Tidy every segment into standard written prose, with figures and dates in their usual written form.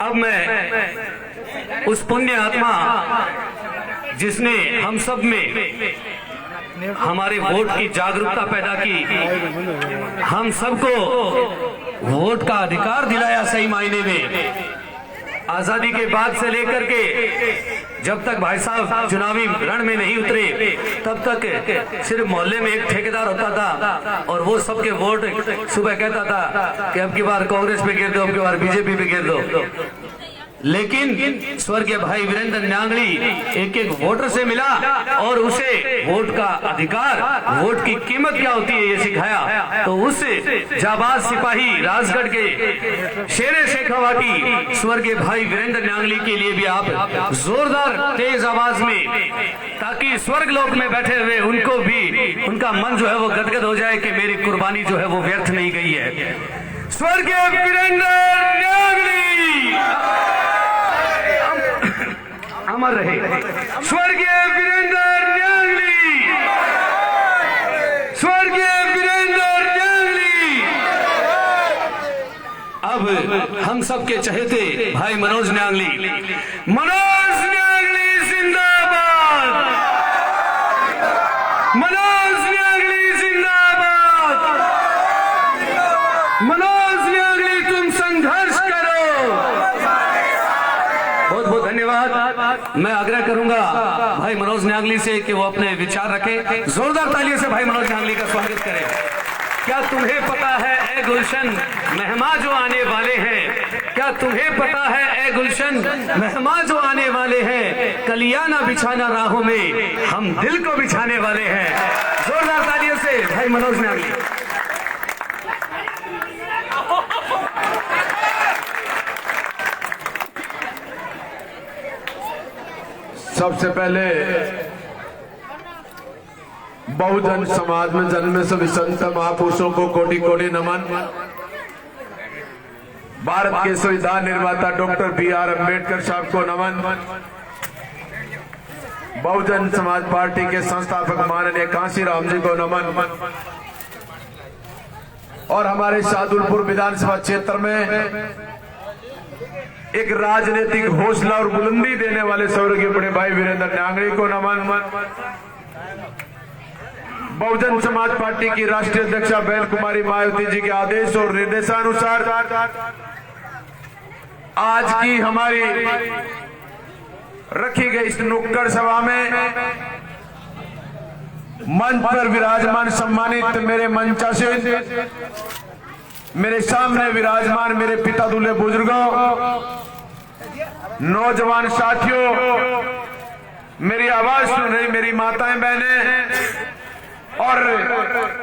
अब मैं उस पुण्य आत्मा जिसने हम सब में हमारे वोट की जागरूकता पैदा की, हम सबको वोट का अधिकार दिलाया सही मायने में, आजादी के बाद से लेकर के जब तक भाई साहब चुनावी रण में नहीं उतरे तब तक सिर्फ मोहल्ले में एक ठेकेदार होता था और वो सबके वोट सुबह कहता था कि अब की बार कांग्रेस पे गिर दो, अब की बार बीजेपी पे गिर दो। लेकिन स्वर्गीय भाई वीरेंद्र न्यांगली एक एक वोटर से मिला और उसे वोट का अधिकार, वोट की कीमत क्या होती है ये सिखाया। तो उस जाबाज सिपाही राजगढ़ के शेरे शेखावाटी स्वर्गीय भाई वीरेंद्र न्यांगली के लिए भी आप जोरदार तेज आवाज में, ताकि स्वर्ग लोक में बैठे हुए उनको भी उनका मन जो है वो गदगद हो जाए कि मेरी कुर्बानी जो है वो व्यर्थ नहीं गई है। स्वर्गीय वीरेंद्र न्यांगली अमर रहे। स्वर्गीय वीरेंद्र न्यांगली, स्वर्गीय वीरेंद्र न्यांगली। अब हम सबके चहेते भाई मनोज न्यांगली, मनोज न्यांगली जिंदाबाद, मनोज न्यांगली जिंदाबाद, मनोज न्यांगली तुम संघर्ष करो। बहुत बहुत धन्यवाद। मैं आग्रह करूंगा भाई मनोज न्यांगली से कि वो अपने विचार रखें। जोरदार तालियों से भाई मनोज न्यांगली का स्वागत करें। क्या तुम्हें पता है ए गुलशन मेहमान जो आने वाले हैं, क्या तुम्हें पता है ए गुलशन मेहमान जो आने वाले हैं, कलियां ना बिछाना राहों में, हम दिल को बिछाने वाले हैं। जोरदार तालियों से भाई मनोज न्यांगली। सबसे पहले बहुजन समाज में जन्मे सभी संत महापुरुषों को कोटि कोटि नमन। भारत के संविधान निर्माता डॉक्टर बी.आर. अम्बेडकर साहब को नमन। बहुजन समाज पार्टी के संस्थापक माननीय कांशीराम जी को नमन। और हमारे शाहदुलपुर विधानसभा क्षेत्र में एक राजनीतिक हौसला और बुलंदी देने वाले स्वर्गीय बड़े भाई वीरेंद्र न्यांगली को नमन। बहुजन समाज पार्टी की राष्ट्रीय अध्यक्षा बहन कुमारी मायावती जी के आदेश और निर्देशानुसार आज की हमारी रखी गई इस नुक्कड़ सभा में मंच पर विराजमान सम्मानित मेरे मंचासीन, मेरे सामने विराजमान मेरे पिता दूल्हे बुजुर्गों, नौजवान साथियों, मेरी आवाज सुन रही मेरी माताएं बहनें और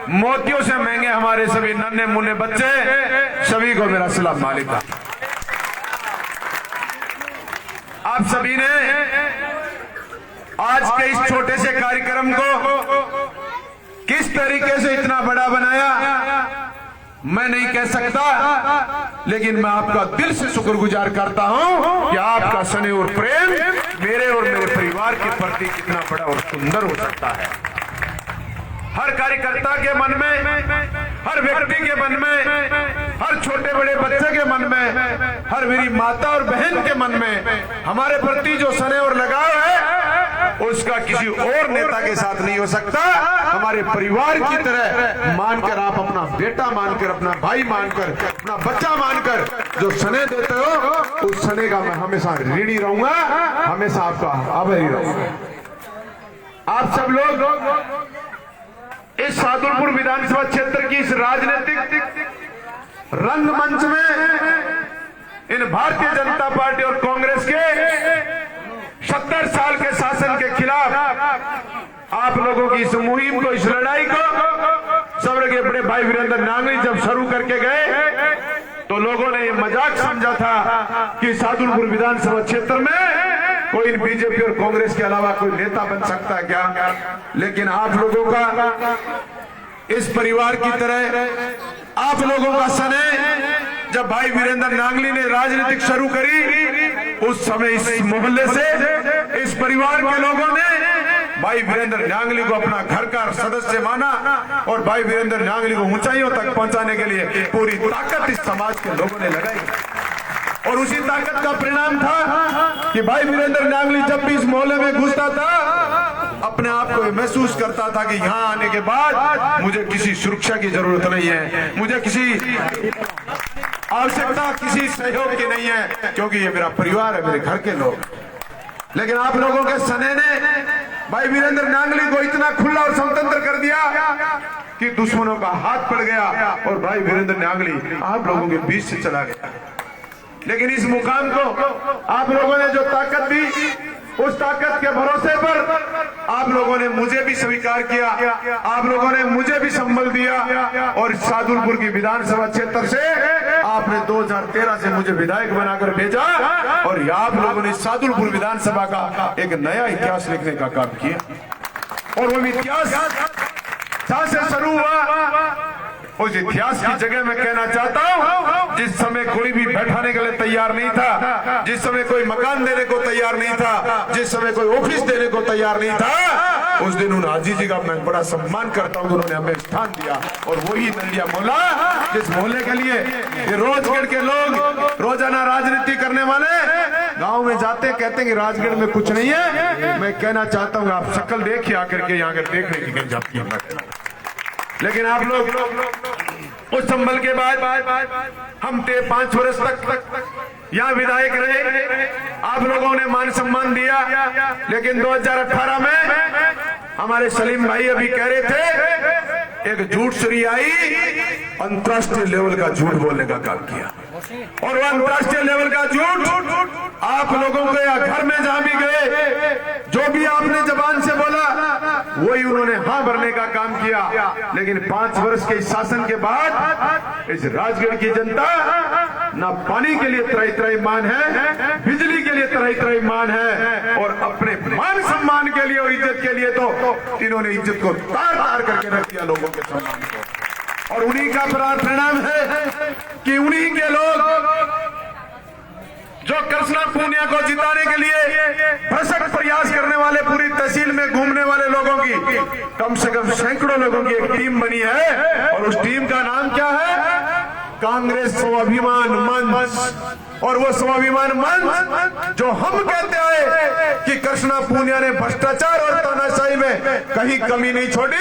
मोतियों से महंगे हमारे सभी नन्हे मुन्ने बच्चे, सभी को मेरा सलाम वालेकुम। आप सभी ने आज के इस छोटे से कार्यक्रम को किस तरीके से इतना बड़ा बनाया मैं नहीं कह सकता, लेकिन मैं आपका दिल से शुक्रगुजार करता हूं कि आपका स्नेह और प्रेम मेरे और मेरे परिवार के प्रति कितना बड़ा और सुंदर हो सकता है। हर कार्यकर्ता के मन में, हर व्यक्ति के मन में, हर छोटे बड़े बच्चे के मन में, हर मेरी माता और बहन के मन में हमारे प्रति जो स्नेह और लगाव है उसका किसी और नेता के साथ नहीं हो सकता। हमारे परिवार की तरह मानकर, आप अपना बेटा मानकर, अपना भाई मानकर, अपना बच्चा मानकर जो स्नेह देते हो उस स्नेह का मैं हमेशा ऋणी रहूंगा, हमेशा आपका आभारी रहूंगा। आप सब लोग इस शाहदुलपुर विधानसभा क्षेत्र की इस राजनीतिक रंगमंच में इन भारतीय जनता पार्टी और कांग्रेस के 70 साल के शासन के खिलाफ आप लोगों की इस मुहिम को, इस लड़ाई को स्वर्गीय बड़े भाई वीरेंद्र न्यांगली जब शुरू करके गए तो लोगों ने ये मजाक समझा था कि शाहदुलपुर विधानसभा क्षेत्र में कोई बीजेपी और कांग्रेस के अलावा कोई नेता बन सकता है क्या। लेकिन आप लोगों का इस परिवार की तरह आप लोगों का स्नेह जब भाई वीरेंद्र न्यांगली ने राजनीतिक शुरू करी उस समय इस मोहल्ले से, इस परिवार के लोगों ने भाई वीरेंद्र न्यांगली को अपना घर का सदस्य माना और भाई वीरेंद्र न्यांगली को ऊंचाइयों तक पहुंचाने के लिए पूरी ताकत इस समाज के लोगों ने लगाई। और उसी ताकत का परिणाम था कि भाई वीरेंद्र नांगली जब भी इस मोहल्ले में घुसता था अपने आप को महसूस करता था कि यहाँ आने के बाद मुझे किसी सुरक्षा की जरूरत नहीं है, मुझे किसी आवश्यकता किसी सहयोग की नहीं है, क्योंकि ये मेरा परिवार है, मेरे घर के लोग। लेकिन आप लोगों के सने ने भाई वीरेंद्र नांगली को इतना खुला और स्वतंत्र कर दिया कि दुश्मनों का हाथ पड़ गया और भाई वीरेंद्र नांगली आप लोगों के बीच से चला गया। लेकिन इस मुकाम को आप लोगों ने जो ताकत दी, उस ताकत के भरोसे पर आप लोगों ने मुझे भी स्वीकार किया, आप लोगों ने मुझे भी संबल दिया और सादुलपुर की विधानसभा क्षेत्र से आपने 2013 से मुझे विधायक बनाकर भेजा और आप लोगों ने सादुलपुर विधानसभा का एक नया इतिहास लिखने का काम किया। और वो इतिहास जहां से शुरू हुआ उस इतिहास की जगह मैं कहना चाहता हूं, जिस समय कोई भी बैठाने के लिए तैयार नहीं था, जिस समय कोई मकान देने को तैयार नहीं था, जिस समय कोई ऑफिस देने को तैयार नहीं था, उस दिन उन हाजी जी का मैं बड़ा सम्मान करता हूं, उन्होंने हमें स्थान दिया। और वही नंदिया मोहल्ला, जिस मोहल्ले के लिए ये रोजगढ़ के लोग रोजाना राजनीति करने वाले गांव में जाते कहते हैं कि राजगढ़ में कुछ नहीं है। मैं कहना चाहता हूँ आप शक्ल देखिए आकर के, यहाँ कर देखने की कहीं जाती है। लेकिन आप लोग उस संभल के बाद हम 5 वर्ष तक यहाँ विधायक रहे, आप लोगों ने मान सम्मान दिया। लेकिन 2018 में हमारे सलीम भाई अभी कह रहे थे, एक झूठ सुरी आई, अंतर्राष्ट्रीय लेवल का झूठ बोलने का काम किया। और वो अंतर्राष्ट्रीय लेवल का झूठ आप लोगों के घर में जहां भी गए, जो भी आपने जबान से बोला वही उन्होंने हाँ भरने का काम किया। लेकिन 5 वर्ष के शासन के बाद इस राजगढ़ की जनता ना पानी के लिए त्राही मान है, बिजली के लिए त्राही मान है, और अपने मान सम्मान के लिए और इज्जत के लिए तो इन्होंने इज्जत को तार तार करके रख दिया लोगों के सम्मान को। और उन्हीं का परिणाम है कि उन्हीं के लोग जो कृष्णा पूनिया को जिताने के लिए भरसक प्रयास करने वाले, पूरी तहसील में घूमने वाले लोगों की कम से कम सैकड़ों लोगों की एक टीम बनी है। और उस टीम का नाम क्या है? कांग्रेस स्वाभिमान मंच। और वो स्वाभिमान मंच जो हम कहते आए कि कृष्णा पूनिया ने भ्रष्टाचार और तानाशाही में कहीं कमी नहीं छोड़ी,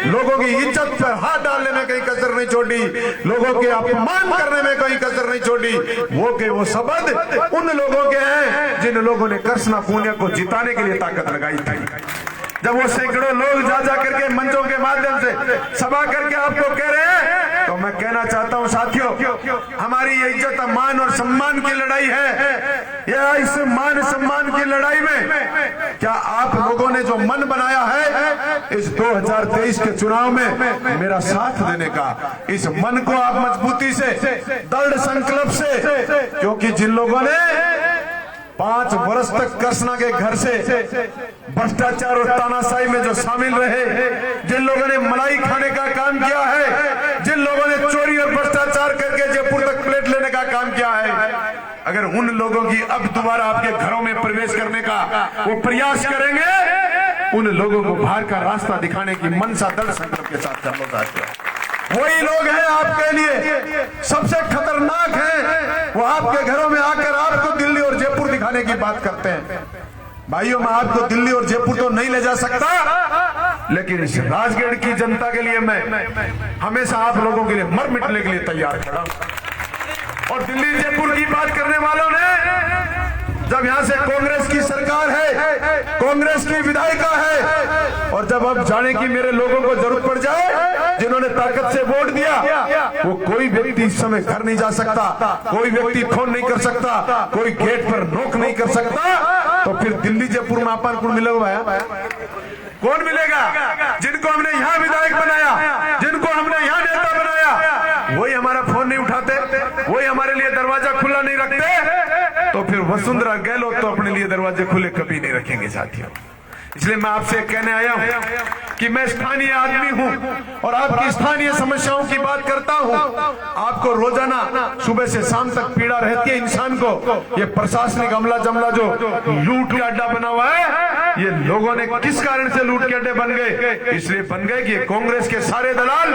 लोगों की इज्जत पर हाथ डालने में कहीं कसर नहीं छोड़ी, लोगों के अपमान करने में कहीं कसर नहीं छोड़ी, वो शब्द उन लोगों के हैं जिन लोगों ने कृष्णा पूनिया को जिताने के लिए ताकत लगाई थी। जब वो सैकड़ों लोग जा करके मंचों के माध्यम से सभा करके आपको कह रहे हैं, तो मैं कहना चाहता हूं साथियों, हमारी ये इज्जत मान और सम्मान की लड़ाई है। या इस मान सम्मान की लड़ाई में क्या आप लोगों ने जो मन बनाया है इस 2023 के चुनाव में मेरा साथ देने का, इस मन को आप मजबूती से, दृढ़ संकल्प से, क्योंकि जिन लोगों ने 5 वर्ष तक कृष्णा के घर से भ्रष्टाचार और तानाशाही में जो शामिल रहे, जिन लोगों ने मलाई खाने का काम किया है, जिन लोगों ने चोरी और भ्रष्टाचार करके जयपुर तक प्लेट लेने का काम किया है, अगर उन लोगों की अब दोबारा आपके घरों में प्रवेश करने का वो प्रयास करेंगे, उन लोगों को बाहर का रास्ता दिखाने की मनसा दृढ़ संकल्प के साथ चलो साथियों। वही लोग हैं आपके लिए सबसे खतरनाक हैं, वो आपके घरों में आकर आपको दिल्ली और जयपुर दिखाने की बात करते हैं। भाइयों, मैं आपको दिल्ली और जयपुर तो नहीं ले जा सकता, लेकिन इस राजगढ़ की जनता के लिए मैं हमेशा आप लोगों के लिए मर मिटने के लिए तैयार खड़ा हूं। और दिल्ली जयपुर की बात करने वालों ने, जब यहाँ से कांग्रेस की सरकार है, कांग्रेस की विधायिका है, और जब अब जाने की मेरे लोगों को जरूरत पड़ जाए, जिन्होंने ताकत से वोट दिया, वो कोई व्यक्ति इस समय घर नहीं जा सकता, कोई व्यक्ति फोन नहीं कर सकता, कोई गेट पर नोक नहीं कर सकता, तो फिर दिल्ली जयपुर में अपन कौन मिलेगा भाया? कौन मिलेगा? जिनको हमने यहाँ विधायक बनाया, जिनको हमने यहाँ नेता बनाया, वही हमारा फोन नहीं उठाते, वही हमारे लिए दरवाजा खुला नहीं रखते, तो फिर वसुंधरा गहलोत तो अपने लिए दरवाजे खुले कभी नहीं रखेंगे साथियों। इसलिए मैं आपसे कहने आया हूं कि मैं स्थानीय आदमी हूं और आपकी स्थानीय समस्याओं की बात करता हूं। आपको रोजाना सुबह से शाम तक पीड़ा रहती है इंसान को। ये प्रशासनिक अमला जमला जो लूट के अड्डा बना हुआ है, ये लोगों ने किस कारण से लूट के अड्डे बन गए? इसलिए बन गए कि कांग्रेस के सारे दलाल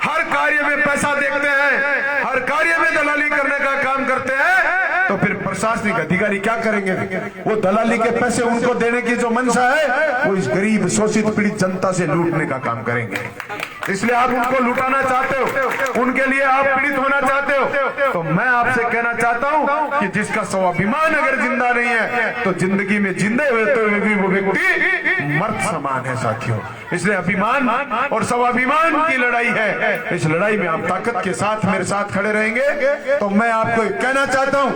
हर कार्य में पैसा देखते हैं, हर कार्य में दलाली करने का काम करते हैं। तो फिर प्रशासनिक अधिकारी क्या करेंगे? वो दलाली के पैसे उनको देने की जो मंशा है वो इस गरीब शोषित पीड़ित जनता से लूटने का काम करेंगे। इसलिए आप उनको लुटाना चाहते हो, उनके लिए आप पीड़ित होना चाहते हो। तो मैं आपसे कहना चाहता हूं कि जिसका स्वाभिमान अगर जिंदा नहीं है तो जिंदगी में जिंदे हुए भी वो व्यक्ति मर्द समान है साथियों। इसलिए अभिमान और स्वाभिमान की लड़ाई है। इस लड़ाई में आप ताकत के साथ मेरे साथ खड़े रहेंगे तो मैं आपको कहना चाहता हूं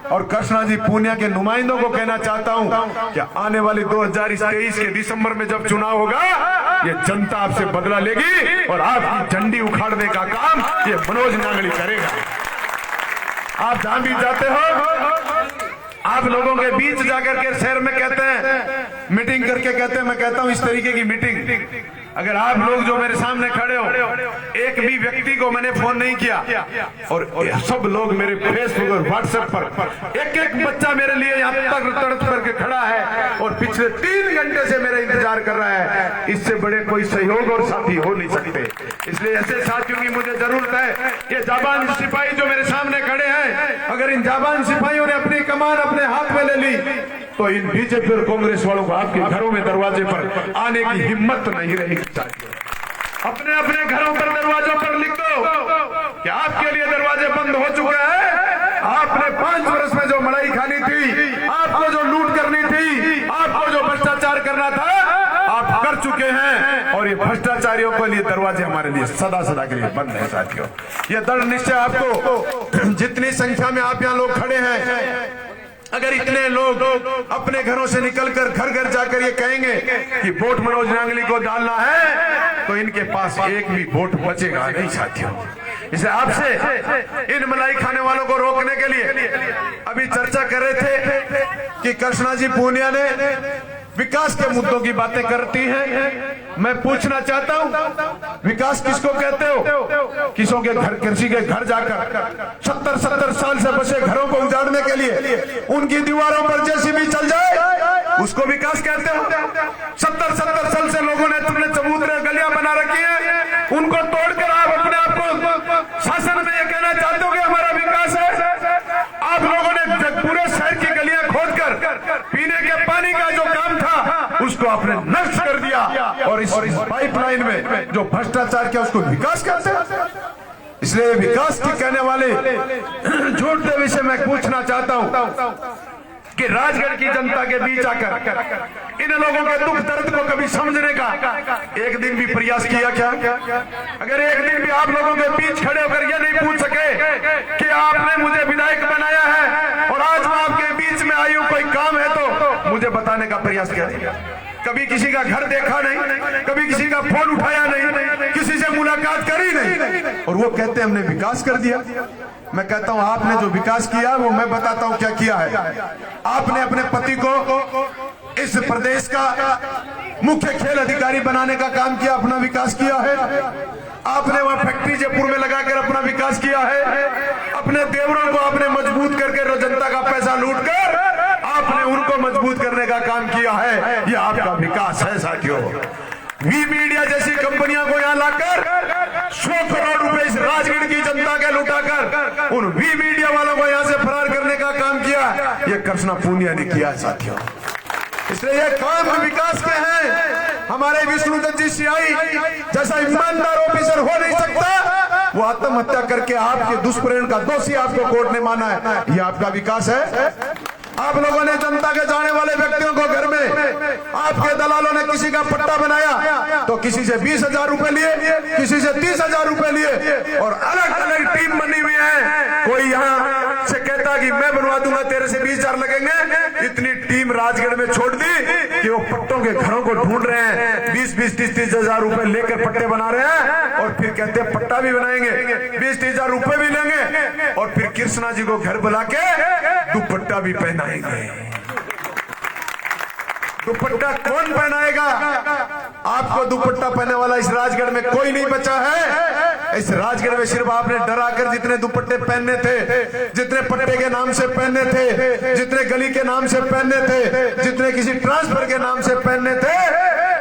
और कृष्णा जी पूनिया के नुमाइंदों को कहना चाहता हूं कि आने वाली 2023 के दिसंबर में जब चुनाव होगा ये जनता आपसे बदला लेगी और आपकी झंडी उखाड़ने का काम ये मनोज नांगली करेगा। आप जहां भी जाते हो आप लोगों के बीच जाकर के शहर में कहते हैं मीटिंग करके कहते हैं, मैं कहता हूं इस तरीके की मीटिंग अगर आप लोग जो मेरे सामने खड़े हो एक भी व्यक्ति को मैंने फोन नहीं किया और सब लोग मेरे फेसबुक और व्हाट्सएप पर एक बच्चा मेरे लिए यहाँ तड़प करके खड़ा है और पिछले 3 घंटे से मेरा इंतजार कर रहा है, इससे बड़े कोई सहयोग और साथी हो नहीं सकते। इसलिए ऐसे साथियों की मुझे जरूरत है। ये जाबान सिपाही जो मेरे सामने खड़े हैं, अगर इन जाबान सिपाहियों ने अपनी कमान अपने हाथ में ले ली तो इन बीजेपी और कांग्रेस वालों को आपके घरों में दरवाजे पर आने की हिम्मत नहीं रहेगी। अपने अपने घरों पर दरवाजों पर लिख दो कि आपके लिए दरवाजे बंद हो चुके हैं। आपने 5 वर्ष में जो मलाई खानी थी, आपको जो लूट करनी थी, आपको जो भ्रष्टाचार करना था आप कर चुके हैं और ये भ्रष्टाचारियों के लिए दरवाजे हमारे लिए सदा सदा के लिए बंद है साथियों। ये दृढ़ निश्चय आपको जितनी संख्या में आप यहाँ लोग खड़े हैं, अगर इतने लोग अपने घरों से निकलकर घर घर जाकर ये कहेंगे कि वोट मनोज नांगली को डालना है तो इनके पास एक भी वोट बचेगा नहीं साथियों। इसे आपसे इन मलाई खाने वालों को रोकने के लिए अभी चर्चा कर रहे थे कि कृष्णा जी पूनिया ने विकास के मुद्दों की बातें करती हैं। मैं पूछना चाहता हूं विकास किसको कहते हो? किसों के घर, किसी के घर जाकर 70 साल से बसे घरों को उजाड़ने के लिए उनकी दीवारों पर जेसीबी चल जाए उसको विकास कहते हो? 70 साल से लोगों ने तुमने चबूतरे गलियां बना रखी है, उनको तोड़कर आप अपने आप को शासन में ये कहना चाहते हो कि हमारा विकास है? आप लोगों ने पूरे शहर की गलियां खोदकर पीने के पानी का जो काम था उसको आपने नष्ट कर दिया और इस पाइपलाइन में जो भ्रष्टाचार किया उसको विकास कहते हैं। इसलिए विकास की कहने वाले झूठते विषय में पूछना चाहता हूं कि राजगढ़ की जनता के बीच आकर इन लोगों के दुख दर्द को कभी समझने का एक दिन भी प्रयास किया क्या? अगर एक दिन भी आप लोगों के बीच खड़े होकर ये नहीं पूछ सके कि आपने मुझे विधायक बनाया है और आज मैं आपके बीच में आई हूं, कोई काम है तो मुझे बताने का प्रयास किया? कभी किसी का घर देखा नहीं, कभी किसी का फोन उठाया नहीं, किसी से मुलाकात करी नहीं और वो कहते हैं हमने विकास कर दिया। मैं कहता हूं आपने जो विकास किया वो मैं बताता हूं क्या किया है। आपने अपने पति को इस प्रदेश का मुख्य खेल अधिकारी बनाने का काम किया, अपना विकास किया है। आपने वहां फैक्ट्री जयपुर में लगाकर अपना विकास किया है। अपने देवरों को आपने मजबूत करके जनता का पैसा लूटकर आपने उनको मजबूत करने का काम किया है। ये आपका विकास है साथियों। वी मीडिया जैसी कंपनियों को यहाँ लाकर 100 करोड़ रुपए इस राजगढ़ की जनता के लुटाकर उन वी मीडिया वालों को यहाँ से फरार करने का काम किया, ये कृष्णा पूनिया ने किया साथियों। इसलिए ये काम विकास के हैं। हमारे विष्णुदत्त जी सीआई जैसा ईमानदार ऑफिसर हो नहीं सकता, वो आत्महत्या करके आपके दुष्प्रेरण का दोषी आपको कोर्ट ने माना है, ये आपका विकास है। आप लोगों ने जनता के जाने वाले व्यक्तियों को घर में आपके दलालों ने किसी का पट्टा बनाया तो किसी से 20,000 रुपए लिए, किसी से 30,000 रुपए लिए और अलग अलग टीम बनी हुई है। कोई यहाँ से कहता कि मैं बनवा दूंगा, तेरे से 20,000 लगेंगे। इतनी टीम राजगढ़ में छोड़ दी कि वो पट्टों के घरों को ढूंढ रहे हैं, 20-20, 30,000 रुपए लेकर पट्टे बना रहे हैं और फिर कहते हैं पट्टा भी बनाएंगे, 20,000 रुपए भी लेंगे और फिर कृष्णा जी को घर बुला के दुपट्टा भी पहनाएंगे। दुपट्टा कौन पहनाएगा? आपको दुपट्टा पहनने वाला इस राजगढ़ में कोई नहीं बचा है। इस राजगढ़ में सिर्फ आपने डराकर जितने दुपट्टे पहनने थे, जितने पट्टे के नाम से पहनने थे, जितने गली के नाम से पहनने थे, जितने किसी ट्रांसफर के नाम से पहनने थे,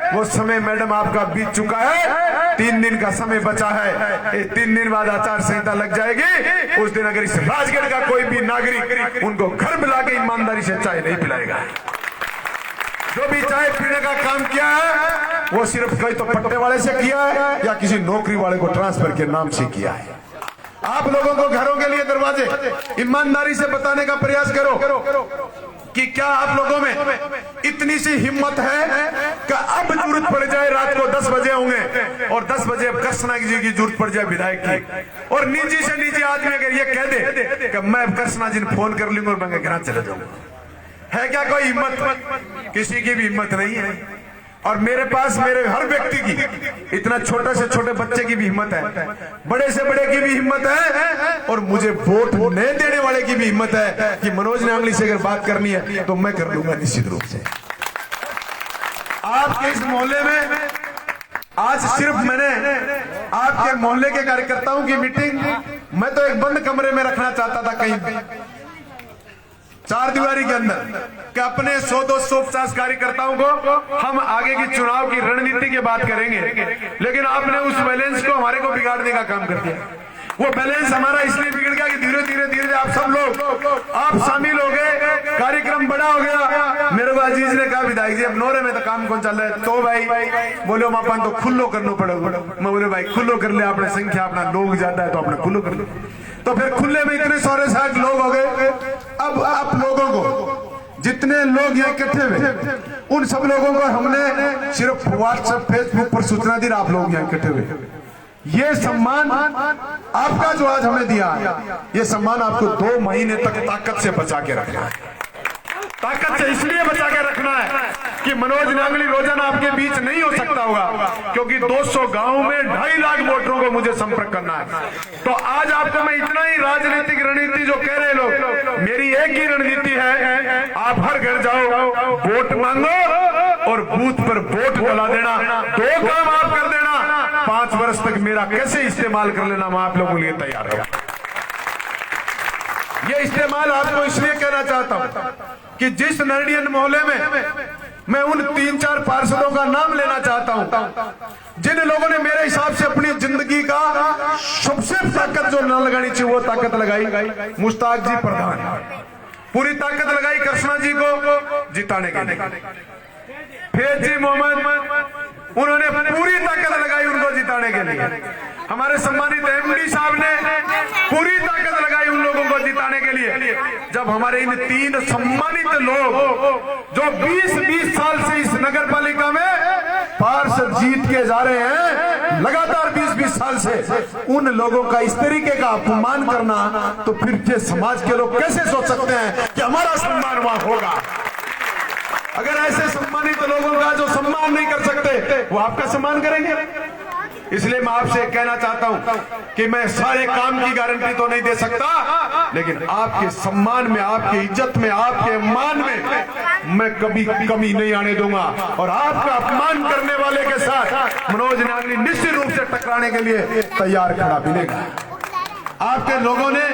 वो समय मैडम आपका बीत चुका है। 3 दिन का समय बचा है। 3 दिन बाद आचार संहिता लग जाएगी। उस दिन अगर इस राजगढ़ का कोई भी नागरिक उनको घर बुला के ईमानदारी से चाय नहीं पिलाएगा। जो भी चाय पीने का काम किया है वो सिर्फ कोई तो पट्टे वाले से किया है या किसी नौकरी वाले को ट्रांसफर के नाम से किया है। आप लोगों को घरों के लिए दरवाजे ईमानदारी से बताने का प्रयास करो कि क्या आप लोगों में इतनी सी हिम्मत है कि अब जरूरत पड़ जाए, रात को 10 बजे होंगे और 10 बजे अब कृष्णा जी की जरूरत पड़ जाए विधायक की, और निजी से निजी आदमी अगर ये कह दे कि मैं कृष्णा जी ने फोन कर लूंगा और मैं घर चले जाऊंगा। है क्या कोई हिम्मत? किसी की भी हिम्मत नहीं है। और मेरे पास मेरे हर व्यक्ति की, इतना छोटे से छोटे बच्चे की भी हिम्मत है, बड़े से बड़े की भी हिम्मत है, और मुझे वोट नहीं देने वाले की भी हिम्मत है कि मनोज नांगली से अगर बात करनी है तो मैं कर लूंगा निश्चित रूप से। आपके इस मोहल्ले में आज सिर्फ मैंने आपके मोहल्ले के कार्यकर्ताओं की मीटिंग मैं तो एक बंद कमरे में रखना चाहता था, कहीं 4 दीवारी के अंदर, कि अपने 100-250 कार्यकर्ताओं को हम आगे की चुनाव की रणनीति की बात करेंगे। लेकिन आपने उस बैलेंस को हमारे को बिगाड़ने का काम कर दिया। वो बैलेंस हमारा इसलिए बिगड़ गया कि धीरे धीरे आप सब लोग आप शामिल हो गए, कार्यक्रम बड़ा हो गया। मेरे को अजीज ने कहा विधायक जी अब नोरे में तो काम कौन चल रहा है, तो भाई बोलो मापन तो खुल्लो करना पड़ेगा। मैं बोले भाई खुल्लो कर ले, आपने संख्या अपना लोग ज्यादा है तो अपने खुल्लो कर लो। तो फिर खुले में इतने सारे लोग हो गए। अब आप लोगों को जितने लोग यहाँ इकट्ठे हुए उन सब लोगों को हमने सिर्फ व्हाट्सएप फेसबुक पर सूचना दी, आप लोग यहाँ इकट्ठे हुए। ये सम्मान आपका जो आज हमें दिया, ये सम्मान आपको 2 महीने तक ताकत से बचा के रखना है। ताकत से इसलिए बचा के रखना है कि मनोज नांगली रोजाना आपके बीच नहीं हो सकता होगा, क्योंकि 200 गांव में 2.5 लाख वोटरों को मुझे संपर्क करना है। तो आज आपको मैं इतना ही राजनीतिक रणनीति जो कह रहे लोग, मेरी एक ही रणनीति है, आप हर घर जाओ, वोट मांगो और बूथ पर वोट डला देना। 2 काम आप कर देना, 5 वर्ष तक मेरा कैसे इस्तेमाल कर लेना मैं आप लोगों के लिए तैयार हूं। ये इस्तेमाल आपको इसलिए कहना चाहता हूं कि जिस नरडियन मोहल्ले में मैं उन 3-4 पार्षदों का नाम लेना चाहता हूं जिन लोगों ने मेरे हिसाब से अपनी जिंदगी का सबसे ताकत जो न लगानी चाहिए वो ताकत लगाई। मुश्ताक जी प्रधान पूरी ताकत लगाई कृष्णा जी को जिताने के लिए। फैज जी मोहम्मद उन्होंने पूरी ताकत लगाई उनको जिताने के लिए। हमारे सम्मानित एमडी साहब ने पूरी ताकत लगाई उन लोगों को जिताने के लिए। जब हमारे इन 3 सम्मानित लोग जो 20-20 साल से इस नगर पालिका में पार्षद जीत के जा रहे हैं, लगातार 20-20 साल से, उन लोगों का इस तरीके का अपमान करना, तो फिर के समाज के लोग कैसे सोच सकते हैं कि हमारा सम्मान वहां होगा? अगर ऐसे सम्मानित लोगों का जो सम्मान नहीं कर सकते वो आपका सम्मान करेंगे? इसलिए मैं आपसे कहना चाहता हूं कि मैं सारे काम की गारंटी तो नहीं दे सकता, लेकिन आपके सम्मान में, आपकी इज्जत में, आपके मान में मैं कभी कमी नहीं आने दूंगा। और आपका अपमान करने वाले के साथ मनोज नांगली निश्चित रूप से टकराने के लिए तैयार खड़ा मिलेगा। आपके लोगों ने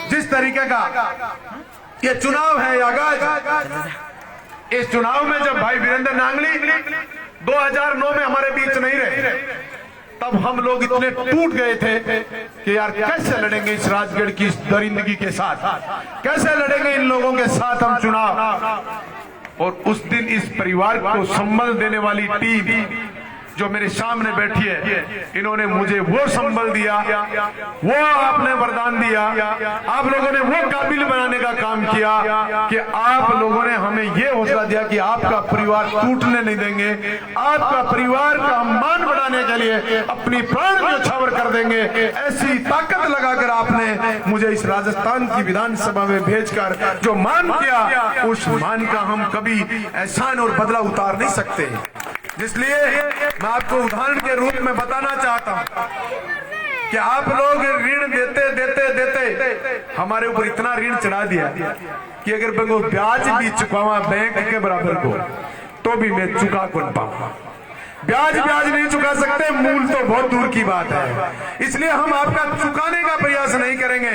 जिस तरीके का ये चुनाव है आगाज, इस चुनाव में जब भाई वीरेंद्र नांगली 2009 में हमारे बीच नहीं रहे, तब हम लोग इतने टूट गए थे कि यार कैसे लड़ेंगे इस राजगढ़ की इस दरिंदगी के साथ, कैसे लड़ेंगे इन लोगों के साथ हम चुनाव। और उस दिन इस परिवार को संबल देने वाली टीम जो मेरे सामने बैठी है, इन्होंने मुझे वो संबल दिया, वो आपने वरदान दिया, आप लोगों ने वो काबिल बनाने का काम किया कि आप लोगों ने हमें ये हौसला दिया कि आपका परिवार टूटने नहीं देंगे, आपका परिवार का मान बढ़ाने के लिए अपनी प्राण न्यौछावर कर देंगे। ऐसी ताकत लगाकर आपने मुझे इस राजस्थान की विधानसभा में भेजकर जो मान किया, उस मान का हम कभी एहसान और बदला उतार नहीं सकते। इसलिए मैं आपको उदाहरण के रूप में बताना चाहता हूं कि आप लोग ऋण देते देते देते हमारे ऊपर इतना ऋण चढ़ा दिया कि अगर मैं वो ब्याज भी चुकावा बैंक के बराबर को, तो भी मैं चुका कौन पाऊंगा। ब्याज नहीं चुका सकते, मूल तो बहुत दूर की बात है। इसलिए हम आपका चुकाने का प्रयास नहीं करेंगे,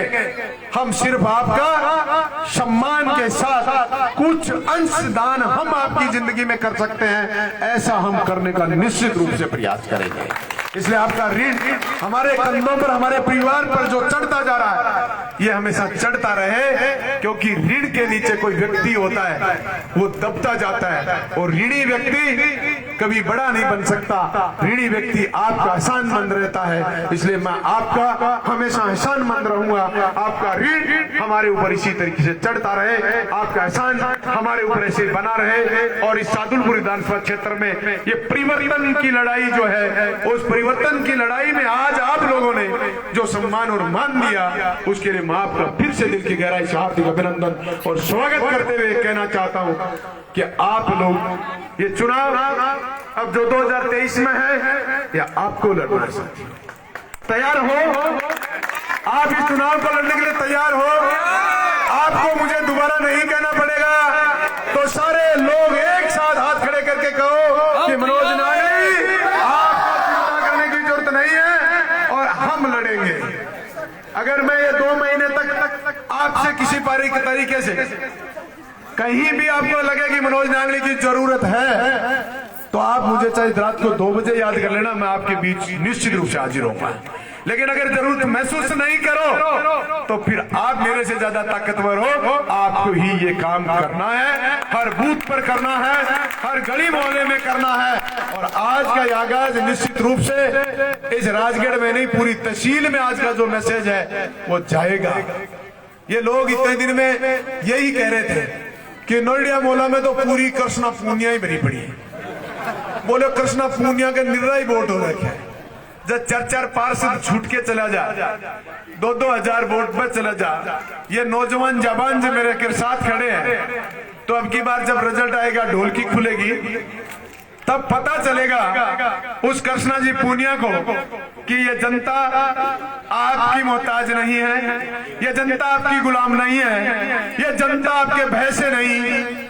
हम सिर्फ आपका सम्मान के साथ कुछ अंश दान हम आपकी जिंदगी में कर सकते हैं, ऐसा हम करने का निश्चित रूप से प्रयास करेंगे। इसलिए आपका ऋण हमारे कंधों पर, हमारे परिवार पर जो चढ़ता जा रहा है, ये हमेशा चढ़ता रहे, क्योंकि ऋण के नीचे कोई व्यक्ति होता है, वो दबता जाता है, और ऋणी व्यक्ति कभी बड़ा नहीं बन सकता। ऋणी व्यक्ति आपका एहसानमंद रहता है, इसलिए मैं आपका हमेशा एहसानमंद रहूंगा। आपका ऋण हमारे ऊपर इसी तरीके से चढ़ता रहे, आपका एहसान हमारे ऊपर ऐसे बना रहे, और इस सादुलपुर विधानसभा क्षेत्र में ये परिवर्तन की लड़ाई जो है, उस परिवर्तन की लड़ाई में आज आप लोगों ने जो सम्मान और मान दिया, उसके लिए मैं आपका फिर से दिल की गहराई से हार्दिक अभिनंदन और स्वागत करते हुए कहना चाहता हूं कि आप लोग ये चुनाव अब जो 2023 में है, या आपको लड़ना है, तैयार हो? आप इस चुनाव को लड़ने के लिए तैयार हो? आपको मुझे दोबारा नहीं कहना पड़ेगा, तो सारे लोग एक साथ हाथ खड़े करके कहो कि मनोज नागरी, आपको चिंता करने की जरूरत नहीं है और हम लड़ेंगे। अगर मैं ये 2 महीने तक आपसे किसी तरीके से कहीं भी आपको लगे कि मनोज नागरी की जरूरत है, तो आप मुझे चाहे रात को 2 बजे याद कर लेना, मैं आपके बीच निश्चित रूप से हाजिर होऊंगा। लेकिन अगर जरूरत महसूस नहीं करो, तो फिर आप मेरे से ज्यादा ताकतवर हो, आपको ही ये काम करना है, हर बूथ पर करना है, हर गली मोहल्ले में करना है। और आज का ये आगाज निश्चित रूप से इस राजगढ़ में नहीं, पूरी तहसील में आज का जो मैसेज है वो जाएगा। ये लोग इतने दिन में यही कह रहे थे कि नोएडा मोहल्ला में तो पूरी कृष्णा पूनिया ही भरी पड़ी है। बोले कृष्णा पूनिया के निर्णय वोट हो रखे हैं, जब 4-4 पार्षद छूट के चला जा, 2-2 हजार वोट में चला जा। ये नौजवान जवान जो मेरे के साथ खड़े हैं, तो अब की बार जब रिजल्ट आएगा, ढोलकी खुलेगी, तब पता चलेगा उस कृष्णा जी पूनिया को कि ये जनता आपकी मोहताज नहीं है, ये जनता आपकी गुलाम नहीं है, ये जनता आपके भय से नहीं,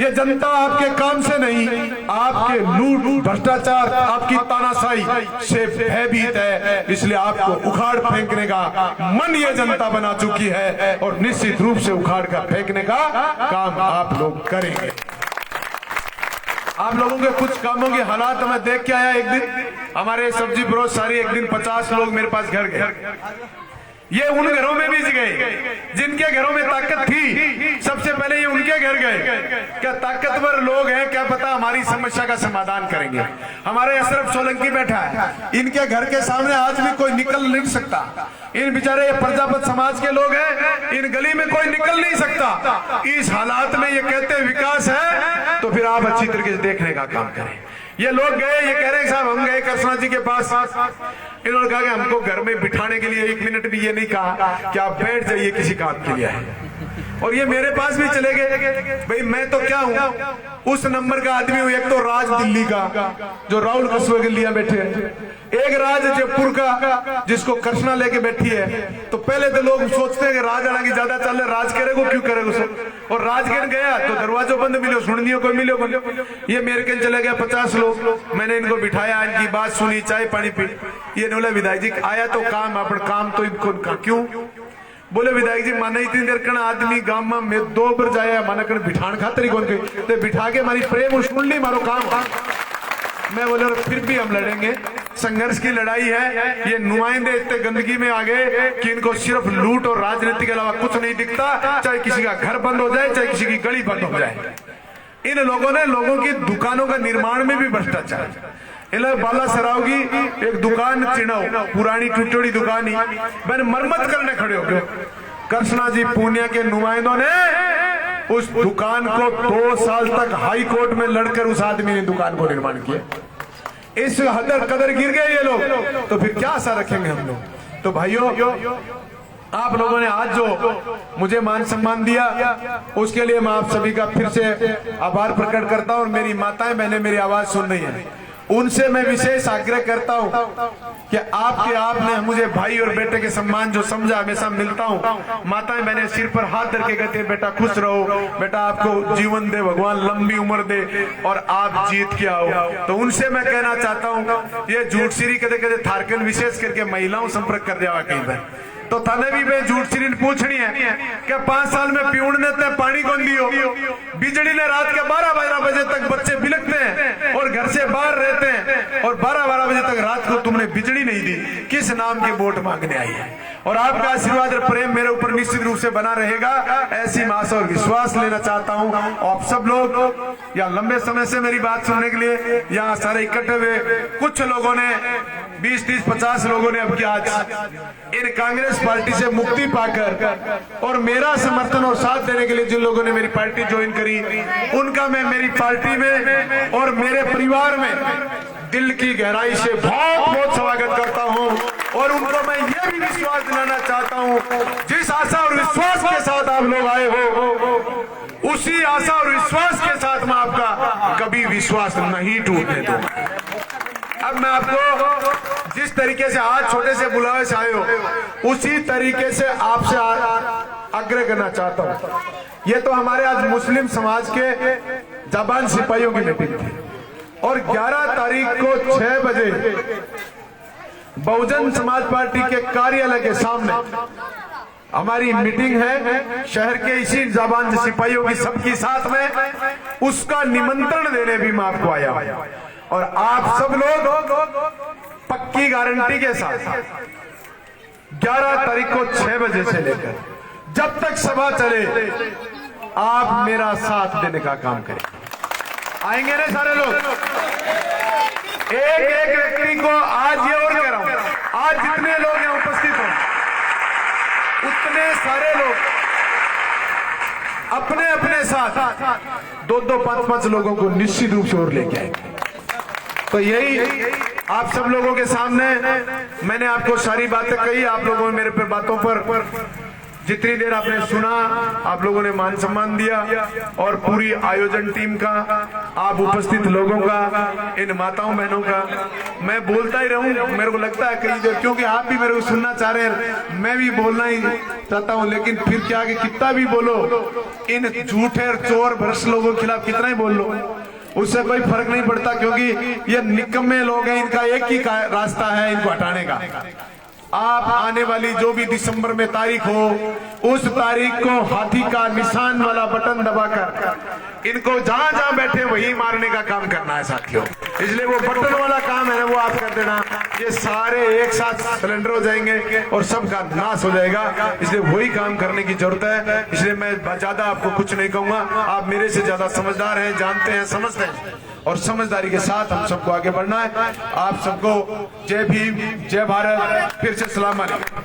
ये जनता आपके काम से नहीं, आपके लूट भ्रष्टाचार, आपकी तानाशाही से भयभीत है। इसलिए आपको उखाड़ फेंकने का मन ये जनता बना चुकी है, और निश्चित रूप से उखाड़ कर फेंकने का काम आप लोग करेंगे। आप लोगों के कुछ कामों के हालात मैं देख के आया। एक दिन हमारे सब्जी फरोश सारी, एक दिन 50 लोग मेरे पास घर गए। ये उन घरों में भी गए जिनके घरों में ताकत थी, सबसे पहले ये उनके घर गए। क्या ताकतवर लोग हैं, क्या पता हमारी समस्या का समाधान करेंगे। हमारे अशरफ सोलंकी बैठा है, इनके घर के सामने आज भी कोई निकल नहीं सकता। इन बेचारे प्रजापत समाज के लोग हैं, इन गली में कोई निकल नहीं सकता। इस हालात में ये कहते हैं विकास है, तो फिर आप अच्छी तरीके से देखने का काम करें। ये लोग गए, ये कह रहे हैं साहब हम गए कृष्णा जी के पास, इन्होंने कहा कि हमको घर में बिठाने के लिए 1 मिनट भी ये नहीं कहा कि आप बैठ जाइए, किसी काम के लिए आए। और ये मेरे पास भी चले गए। भाई मैं तो क्या हूं, उस नंबर का आदमी हूं। एक तो राज दिल्ली का जो राहुल कस्बे के लिए बैठे हैं, एक राज जयपुर का जिसको कृष्णा लेके बैठी है। तो पहले तो लोग सोचते हैं कि राज हालांकि ज्यादा चल रहे, राज करेगा क्यों करेगा सब। और राजगढ़ गया तो दरवाजों बंद मिलो, सुनियो कोई मिलो। ये मेरे के चले गए 50 लोग, मैंने इनको बिठाया, इनकी बात सुनी, चाय पानी पी। ये बोला विधायक जी आया तो काम अपन काम तो इनको क्यों। बोले विधायक जी माना इतनी देर कण आदमी गांव में 2 बार जाया, माना कण बिठान खातर कौन के बिठा के मारी प्रेम सुन ली मारो काम। मैं बोले फिर भी हम लड़ेंगे, संघर्ष की लड़ाई है। ये नुमाइंदे इतने गंदगी में आ गए कि इनको सिर्फ लूट और राजनीति के अलावा कुछ नहीं दिखता। चाहे किसी का घर बंद हो जाए, चाहे किसी की गली बंद हो जाए। इन लोगों ने लोगों की दुकानों का निर्माण में भी भ्रष्टाचार। बाला सराव की एक दुकान चिड़ाओ, पुरानी टूटी दुकान ही मैंने मरम्मत करने खड़े हो गए। कृष्णा जी पूनिया के नुमाइंदों ने उस दुकान को 2 साल तक हाई कोर्ट में लड़कर उस आदमी ने दुकान को निर्माण किया। इस हदर कदर गिर गए ये लोग, तो फिर क्या आशा रखेंगे हम लोग। तो भाइयों आप लोगों ने आज जो मुझे मान सम्मान दिया, उसके लिए मैं आप सभी का फिर से आभार प्रकट करता हूं। और मेरी माताएं बहनें मेरी आवाज सुन रही है, उनसे मैं विशेष आग्रह करता हूं कि आपने मुझे भाई और बेटे के सम्मान जो समझा, हमेशा मिलता हूं। माताएं मैंने सिर पर हाथ धर के कहते हैं बेटा खुश रहो, बेटा आपको जीवन दे भगवान, लंबी उम्र दे और आप जीत के आओ। तो उनसे मैं कहना चाहता हूं, ये झूठ सीरी कदे कदे थारकन विशेष करके महिलाओं संपर्क कर दिया कहीं पर, तो थाने भी मैं झूठ सीरी पूछनी है कि 5 साल में पीऊण ने ते पानी कौन दियो, बिजली ने रात के 12-12 बजे तक बच्चे बिलकते हैं और घर से बाहर रहते हैं, और 12-12 बजे तक रात को तुमने बिजली नहीं दी, किस नाम के वोट मांगने आई है? और आपका आशीर्वाद और प्रेम मेरे ऊपर निश्चित रूप से बना रहेगा, ऐसी आशा और विश्वास लेना चाहता हूं। आप सब लोग या लंबे समय से मेरी बात सुनने के लिए यहाँ सारे इकट्ठे हुए, कुछ लोगों ने 20, 30, 50 लोगों ने अब आज इन कांग्रेस पार्टी से मुक्ति पाकर और मेरा समर्थन और साथ देने के लिए जिन लोगों ने मेरी पार्टी ज्वाइन करी, उनका मैं मेरी पार्टी में और मेरे परिवार में दिल की गहराई से बहुत बहुत स्वागत करता हूं। और उनको मैं ये भी विश्वास दिलाना चाहता हूं, जिस आशा और विश्वास के साथ आप लोग आए हो, उसी आशा और विश्वास के साथ मैं आपका कभी विश्वास नहीं टूटने दूंगा। अब मैं आपको जिस तरीके से आज छोटे से बुलावे से आए हो, उसी तरीके से आपसे आग्रह करना चाहता हूं। ये तो हमारे आज मुस्लिम समाज के जाबान सिपाहियों की मीटिंग थी, और 11 तारीख को 6 बजे बहुजन समाज पार्टी के कार्यालय के सामने हमारी मीटिंग है, शहर के इसी जाबान सिपाहियों की सबकी साथ में। उसका निमंत्रण देने भी मैं आपको आया हूं, और आप सब लोग पक्की गारंटी के साथ 11 तारीख को 6 बजे से लेकर जब तक सभा चले, आप मेरा साथ देने का काम करें। आएंगे ना सारे लोग? एक एक व्यक्ति को आज ये और कह रहा हूं, आज जितने लोग यहाँ उपस्थित हो, उतने सारे लोग अपने अपने साथ 2-2, 5-5 लोगों को निश्चित रूप से और लेके आएंगे। तो यही आप सब लोगों के सामने मैंने आपको सारी बातें कही, आप लोगों ने मेरे पर बातों पर जितनी देर आपने सुना, आप लोगों ने मान सम्मान दिया, और पूरी आयोजन टीम का, आप उपस्थित लोगों का, इन माताओं बहनों का मैं बोलता ही रहूं। मेरे को लगता है कई देर, क्योंकि आप भी मेरे को सुनना चाह रहे हैं, मैं भी बोलना ही चाहता हूं, लेकिन फिर क्या कि कितना भी बोलो, इन झूठे और चोर भ्रष्ट लोगों के खिलाफ कितना ही बोल लो, उससे कोई फर्क नहीं पड़ता, क्योंकि ये निकम्मे लोग हैं। इनका एक ही रास्ता है इनको हटाने का। आप आने वाली जो भी दिसंबर में तारीख हो, उस तारीख को हाथी का निशान वाला बटन दबाकर इनको जहां जहां बैठे वही मारने का काम करना है साथियों। इसलिए वो बटन वाला काम है ना, वो आप कर देना, ये सारे एक साथ सिलेंडर हो जाएंगे और सबका नाश हो जाएगा। इसलिए वही काम करने की जरूरत है। इसलिए मैं ज्यादा आपको कुछ नहीं कहूंगा, आप मेरे से ज्यादा समझदार हैं, जानते हैं, समझते हैं, और समझदारी के साथ हम सबको आगे बढ़ना है। आप सबको जय भीम, जय भारत, फिर से सलाम अलैकुम।